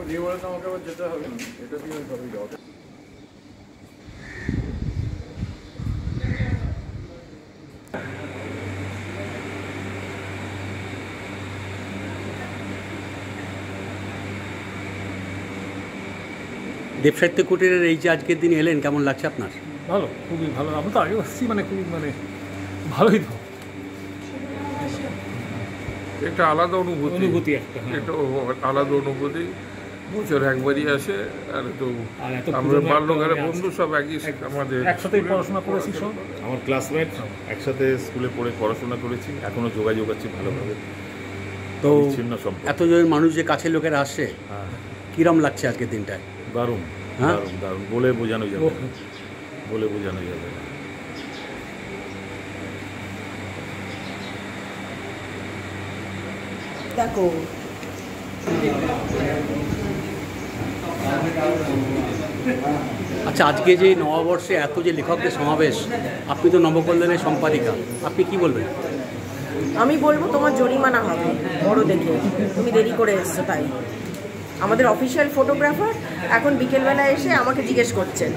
দিয়ে বলে তো আমাকে আবার যেতে হবে না, এটা দিয়ে সবই যাওয়া। দেবসাহিত্য কুটিরের এই যে আজকের দিন এলেন, কেমন লাগছে আপনার? ভালো, খুবই ভালো। আমরা তো আগে আসছি, খুবই ভালোই তো। একটা আলাদা অনুভূতি একটা আলাদা অনুভূতি। বছর একবারই আসে। আর তো আমরা বাল্যকালের বন্ধু সব আমাদের একসাথেই পড়াশোনা করেছি, সব আমার ক্লাসমেট, একসাথে স্কুলে পড়ে পড়াশোনা করেছি, এখনো যোগাযোগ আছে ভালোভাবে। তো এতজন মানুষ যে কাছের লোকেরা আসছে, কিরম লাগছে আজকের দিনটায়? দারুণ, দারুণ, দারুণ, বলে বোঝানো যাবে, বলে বোঝানো যাবে। দেখো আচ্ছা, আজকে যে নববর্ষে এত যে লেখকদের সমাবেশ, আপনি তো নবকল্যাণের সম্পাদিকা, আপনি কি বলবেন? আমি বলবো তোমার জরিমানা হবে বড় দেখে, তুমি দেরি করে এসছো। তাই আমাদের অফিসিয়াল ফটোগ্রাফার এখন বিকেলবেলা এসে আমাকে জিজ্ঞেস করছেন।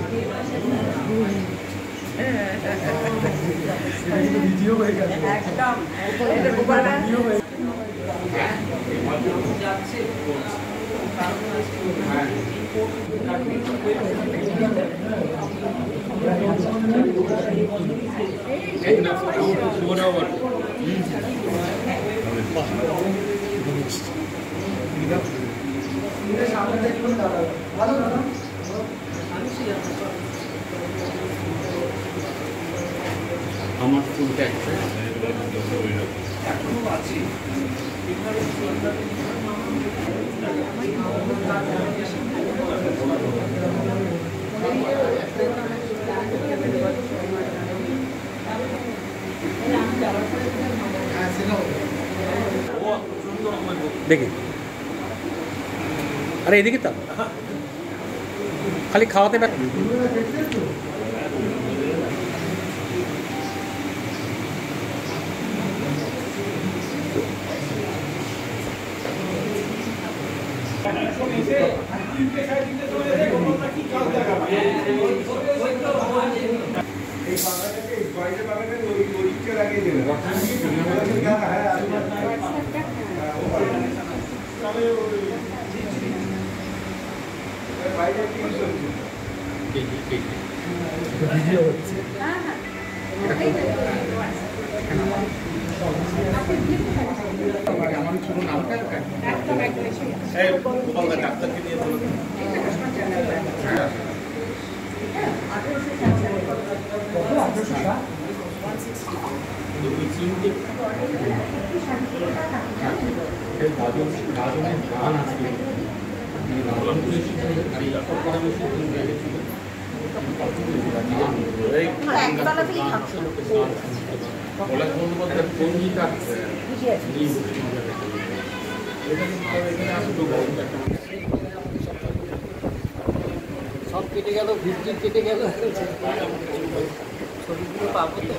আমার ফুলটা দেখি। আরে এদিকে তো খালি খাওয়াতে পারে। সব কেটে গেল, ভিড় কেটে গেল, ছবিগুলো পাবো তো।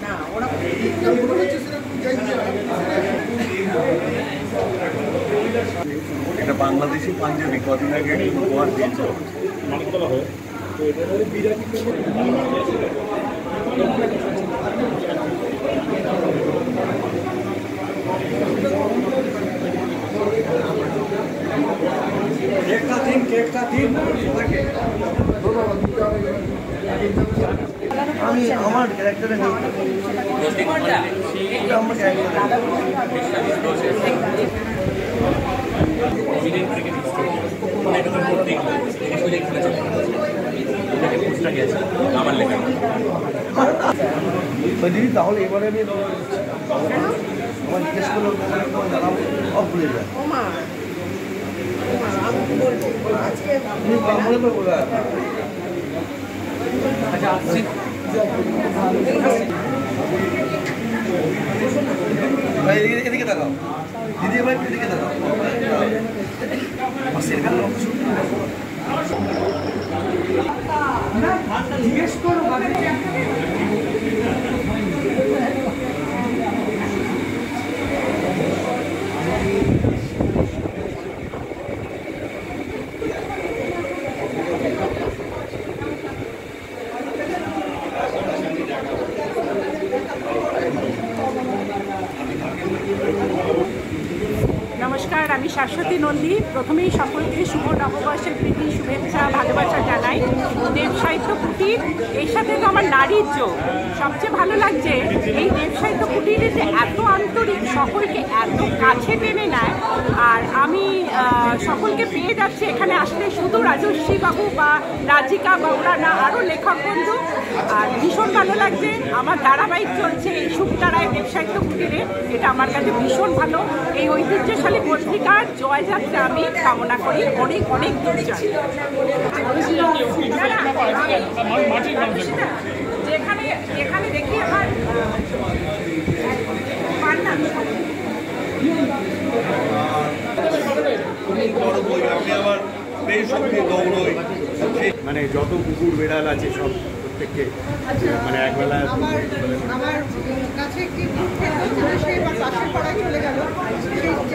না ওরা বাংলাদেশি পাঞ্জাবি কদিন আগে একটু উপহার দিয়েছে। আমি আমার ক্যারেক্টারে নেই, আমার দিদি তাহলে এবারে আমি আমার জিজ্ঞেস করলো জানাবো সব ভুলে যায়। এদিকে দেখাও দিদি, এবার এদিকে দেখাও। জিজ্ঞেস করো নমস্কার, আমি শাশ্বতী নন্দী। প্রথমেই সকলকে শুভ নববর্ষের প্রীতি শুভেচ্ছা ভালোবাসা জানাই। দেব সাহিত্য কুটির, এর সাথে তো আমার নারীর যোগ। সবচেয়ে ভালো লাগছে এই দেব সাহিত্য কুটিরে যে এত আন্তরিক, সকলকে এত কাছে টেনে নেয়। আর আমি সকলকে পেয়ে যাচ্ছি এখানে আসলে, শুধু রাজস্বী বাবু বা রাজিকা বা ওরা না, আরও লেখক বন্ধু। আর ভীষণ ভালো লাগছে। আমার ধারাবাহিক চলছে এই শুক্তারায় দেব সাহিত্য কুটিরে, এটা আমার কাছে ভীষণ ভালো। এই ঐতিহ্যশালী পত্রিকার জয়যাত্রা আমি কামনা করি, অনেক অনেক দূর যায়। যেখানে যেখানে দেখি আমার মানে যত কুকুর বেড়াল আছে সব প্রত্যেককে মানে একবেলা আমার কাছে একটি সেই পাশের পাড়ায় চলে গেল, সেই